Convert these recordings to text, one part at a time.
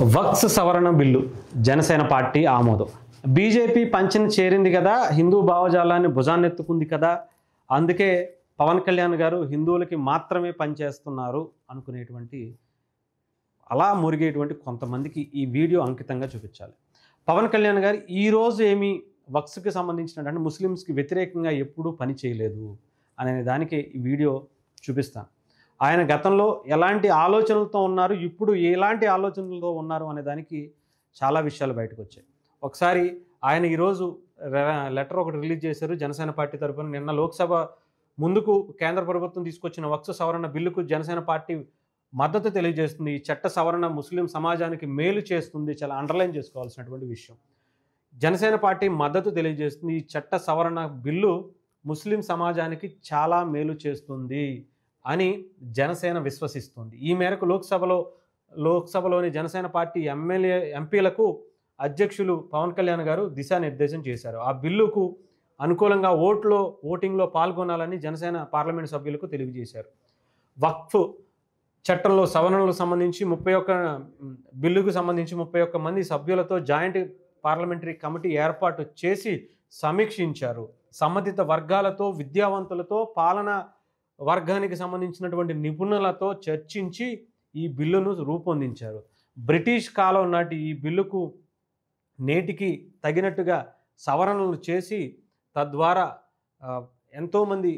వక్స్ సవరణ bill Janasena party ఆమోదం. BJP పంచెని చేరింది కదా, హిందూ భావజాలాన్ని భుజాన్నెత్తుకుంది కదా, అందుకే పవన్ కళ్యాణ్ గారు హిందువులకి మాత్రమే పనిచేస్తున్నారు అనుకునేటువంటి అలా మురిగేటువంటి కొంతమందికి ఈ వీడియో అంకితంగా చూపించాలి. పవన్ కళ్యాణ్ గారు ఈరోజు ఏమీ వక్స్కి సంబంధించిన అంటే ముస్లిమ్స్కి వ్యతిరేకంగా ఎప్పుడూ పని చేయలేదు అనే దానికి ఈ వీడియో చూపిస్తాను. ఆయన గతంలో ఎలాంటి ఆలోచనలతో ఉన్నారు, ఇప్పుడు ఎలాంటి ఆలోచనలతో ఉన్నారు అనే దానికి చాలా విషయాలు బయటకు వచ్చాయి. ఒకసారి ఆయన ఈరోజు లెటర్ ఒకటి రిలీజ్ చేశారు జనసేన పార్టీ తరఫున. నిన్న లోక్సభ ముందుకు కేంద్ర ప్రభుత్వం తీసుకొచ్చిన వక్స్ సవరణ బిల్లుకు జనసేన పార్టీ మద్దతు తెలియజేస్తుంది. ఈ చట్ట సవరణ ముస్లిం సమాజానికి మేలు చేస్తుంది. చాలా అండర్లైన్ చేసుకోవాల్సినటువంటి విషయం. జనసేన పార్టీ మద్దతు తెలియజేస్తుంది. ఈ చట్ట సవరణ బిల్లు ముస్లిం సమాజానికి చాలా మేలు చేస్తుంది అని జనసేన విశ్వసిస్తుంది. ఈ మేరకు లోక్సభలోని జనసేన పార్టీ ఎంపీలకు అధ్యక్షులు పవన్ కళ్యాణ్ గారు దిశానిర్దేశం చేశారు. ఆ బిల్లుకు అనుకూలంగా ఓటింగ్లో పాల్గొనాలని జనసేన పార్లమెంటు సభ్యులకు తెలియజేశారు. వక్ఫ్ చట్టంలో సవరణలకు సంబంధించి బిల్లుకు సంబంధించి 31 మంది సభ్యులతో జాయింట్ పార్లమెంటరీ కమిటీ ఏర్పాటు చేసి సమీక్షించారు. సంబంధిత వర్గాలతో, విద్యావంతులతో, పాలనా వర్గానికి సంబంధించినటువంటి నిపుణులతో చర్చించి ఈ బిల్లును రూపొందించారు. బ్రిటిష్ కాలం నాటి ఈ బిల్లుకు నేటికి తగినట్టుగా సవరణలు చేసి తద్వారా ఎంతోమంది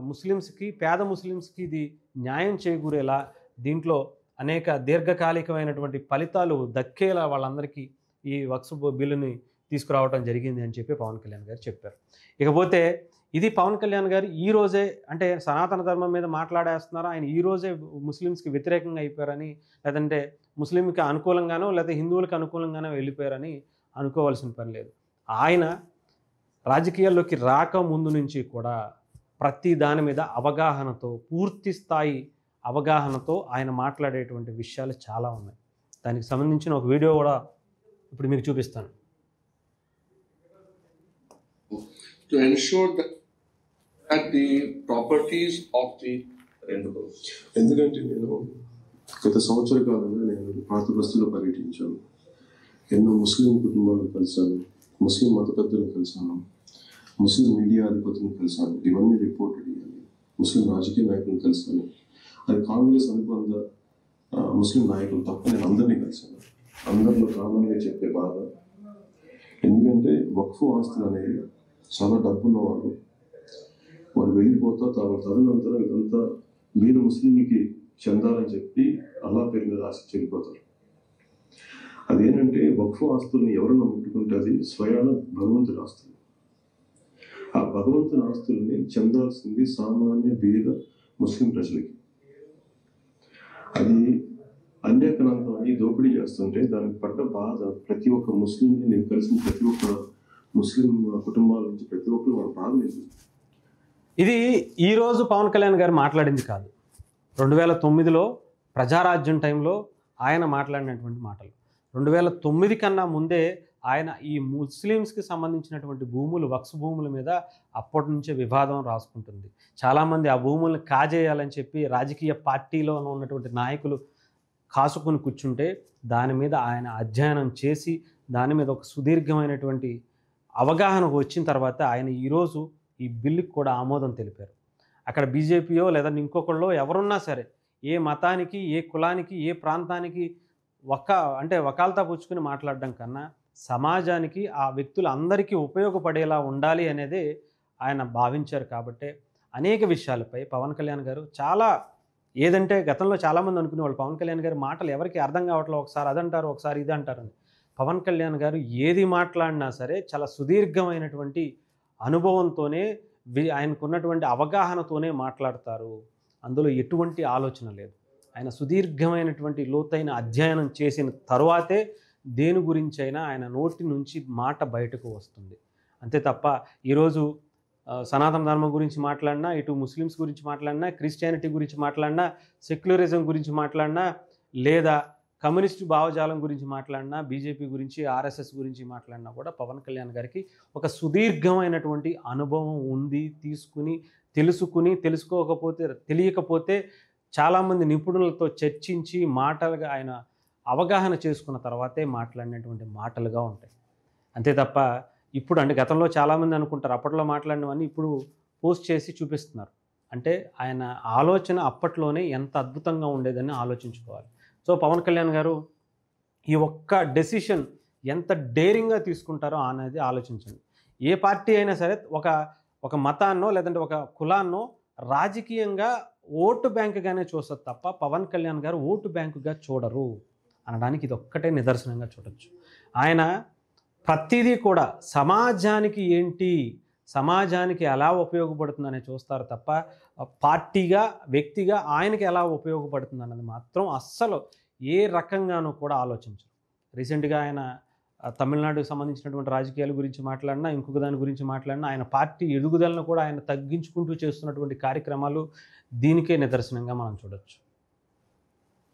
ముస్లిమ్స్కి, పేద ముస్లిమ్స్కి ఇది న్యాయం చేకూరేలా, దీంట్లో అనేక దీర్ఘకాలికమైనటువంటి ఫలితాలు దక్కేలా వాళ్ళందరికీ ఈ వక్ఫ్ బిల్లుని తీసుకురావడం జరిగింది అని చెప్పి పవన్ కళ్యాణ్ గారు చెప్పారు. ఇకపోతే ఇది పవన్ కళ్యాణ్ గారు ఈరోజే అంటే సనాతన ధర్మం మీద మాట్లాడేస్తున్నారు, ఆయన ఈరోజే ముస్లిమ్స్కి వ్యతిరేకంగా అయిపోయారని, లేదంటే ముస్లింకి అనుకూలంగానో లేదా హిందువులకు అనుకూలంగానో వెళ్ళిపోయారని అనుకోవాల్సిన పని లేదు. ఆయన రాజకీయాల్లోకి రాక ముందు నుంచి కూడా ప్రతి దాని మీద అవగాహనతో, పూర్తి స్థాయి అవగాహనతో ఆయన మాట్లాడేటువంటి విషయాలు చాలా ఉన్నాయి. దానికి సంబంధించిన ఒక వీడియో కూడా ఇప్పుడు మీకు చూపిస్తాను. To ensure that the properties of the ఎందుకంటే నేను గత సంవత్సర కాలంగా నేను పాత బస్తీలో పర్యటించాను. ఎన్నో ముస్లిం కుటుంబాలను కలిశాను, ముస్లిం మత పెద్దలను కలిశాను, ముస్లిం మీడియా అధిపతులను కలిశాను. ఇవన్నీ రిపోర్ట్ అయ్యాయి. ముస్లిం రాజకీయ నాయకులను కలిశాను. అది కాంగ్రెస్ అనుబంధ ముస్లిం నాయకులు తప్ప నేను అందరినీ కలిశాను. అందరిలో కామన్గా చెప్పే బాధ, ఎందుకంటే వక్ఫ్ ఆస్తులు అనేవి చాలా డబ్బున్న వాళ్ళు వెళ్ళిపోతా తదనంతరం ఇదంతా మీరు ముస్లింలకి చెందాలని చెప్పి అల్లా పేరు మీద రాసి చెల్లిపోతారు. అదేంటంటే వక్ఫ్ ఆస్తుల్ని ఎవరన్నా ముట్టుకుంటే అది స్వయాన భగవంతుడి ఆస్తులు. ఆ భగవంతుని ఆస్తుల్ని చెందాల్సింది సామాన్య బీద ముస్లిం ప్రజలకి. అది అన్యాకనాంతం అని దోపిడీ చేస్తుంటే దానికి పడ్డ బాధ ప్రతి ఒక్క ముస్లింని, నేను కలిసిన ప్రతి ఒక్క ముస్లిం కుటుంబాల నుంచి ప్రతి ఒక్కరు వాళ్ళ బాధ లేదు. ఇది ఈరోజు పవన్ కళ్యాణ్ గారు మాట్లాడింది కాదు. 2009లో ప్రజారాజ్యం టైంలో ఆయన మాట్లాడినటువంటి మాటలు. 2009 కన్నా ముందే ఆయన ఈ ముస్లిమ్స్కి సంబంధించినటువంటి భూములు, వక్ఫ్ భూముల మీద అప్పటి నుంచే వివాదం రాసుకుంటుంది. చాలామంది ఆ భూములను కాజేయాలని చెప్పి రాజకీయ పార్టీలో ఉన్నటువంటి నాయకులు కాసుకుని కూర్చుంటే దాని మీద ఆయన అధ్యయనం చేసి దాని మీద ఒక సుదీర్ఘమైనటువంటి అవగాహనకు వచ్చిన తర్వాత ఆయన ఈరోజు ఈ బిల్లుకి కూడా ఆమోదం తెలిపారు. అక్కడ బీజేపీయో లేదా ఇంకొకళ్ళో ఎవరున్నా సరే, ఏ మతానికి, ఏ కులానికి, ఏ ప్రాంతానికి వకాల్తా పుచ్చుకుని మాట్లాడడం కన్నా సమాజానికి, ఆ వ్యక్తులు అందరికీ ఉపయోగపడేలా ఉండాలి అనేదే ఆయన భావించారు. కాబట్టే అనేక విషయాలపై పవన్ కళ్యాణ్ గారు చాలా ఏదంటే గతంలో చాలామంది అనుకునేవాళ్ళు పవన్ కళ్యాణ్ గారి మాటలు ఎవరికి అర్థం కావట్లేదు, ఒకసారి అదంటారు, ఒకసారి ఇది అంటారని. పవన్ కళ్యాణ్ గారు ఏది మాట్లాడినా సరే చాలా సుదీర్ఘమైనటువంటి అనుభవంతోనే, ఆయనకున్నటువంటి అవగాహనతోనే మాట్లాడతారు. అందులో ఎటువంటి ఆలోచన లేదు. ఆయన సుదీర్ఘమైనటువంటి లోతైన అధ్యయనం చేసిన తరువాతే దేని గురించైనా ఆయన నోటి నుంచి మాట బయటకు వస్తుంది. అంతే తప్ప ఈరోజు సనాతన ధర్మం గురించి మాట్లాడినా, ఇటు ముస్లిమ్స్ గురించి మాట్లాడినా, క్రిస్టియానిటీ గురించి మాట్లాడినా, సెక్యులరిజం గురించి మాట్లాడినా, లేదా కమ్యూనిస్టు భావజాలం గురించి మాట్లాడినా, బీజేపీ గురించి, ఆర్ఎస్ఎస్ గురించి మాట్లాడినా కూడా పవన్ కళ్యాణ్ గారికి ఒక సుదీర్ఘమైనటువంటి అనుభవం ఉంది. తెలియకపోతే చాలామంది నిపుణులతో చర్చించి మాటలుగా ఆయన అవగాహన చేసుకున్న తర్వాతే మాట్లాడినటువంటి మాటలుగా ఉంటాయి. అంతే తప్ప ఇప్పుడు అంటే గతంలో చాలామంది అనుకుంటారు అప్పట్లో మాట్లాడినవన్నీ ఇప్పుడు పోస్ట్ చేసి చూపిస్తున్నారు. అంటే ఆయన ఆలోచన అప్పట్లోనే ఎంత అద్భుతంగా ఉండేదని ఆలోచించుకోవాలి. సో పవన్ కళ్యాణ్ గారు ఈ ఒక్క డెసిషన్ ఎంత డేరింగ్గా తీసుకుంటారో అనేది ఆలోచించండి. ఏ పార్టీ అయినా సరే ఒక మతాన్నో లేదంటే ఒక కులాన్నో రాజకీయంగా ఓటు బ్యాంకుగానే చూస్తారు తప్ప పవన్ కళ్యాణ్ గారు ఓటు బ్యాంకుగా చూడరు అనడానికి ఇది ఒక్కటే నిదర్శనంగా చూడొచ్చు. ఆయన ప్రతిదీ కూడా సమాజానికి ఏంటి, సమాజానికి ఎలా ఉపయోగపడుతుందని చూస్తారు తప్ప పార్టీగా వ్యక్తిగా ఆయనకి ఎలా ఉపయోగపడుతుంది అన్నది మాత్రం అస్సలు ఏ రకంగానూ కూడా ఆలోచించరు. రీసెంట్గా ఆయన తమిళనాడుకు సంబంధించినటువంటి రాజకీయాల గురించి మాట్లాడినా ఇంకొక దాని గురించి మాట్లాడినా ఆయన పార్టీ ఎదుగుదలను కూడా ఆయన తగ్గించుకుంటూ చేస్తున్నటువంటి కార్యక్రమాలు దీనికే నిదర్శనంగా మనం చూడొచ్చు.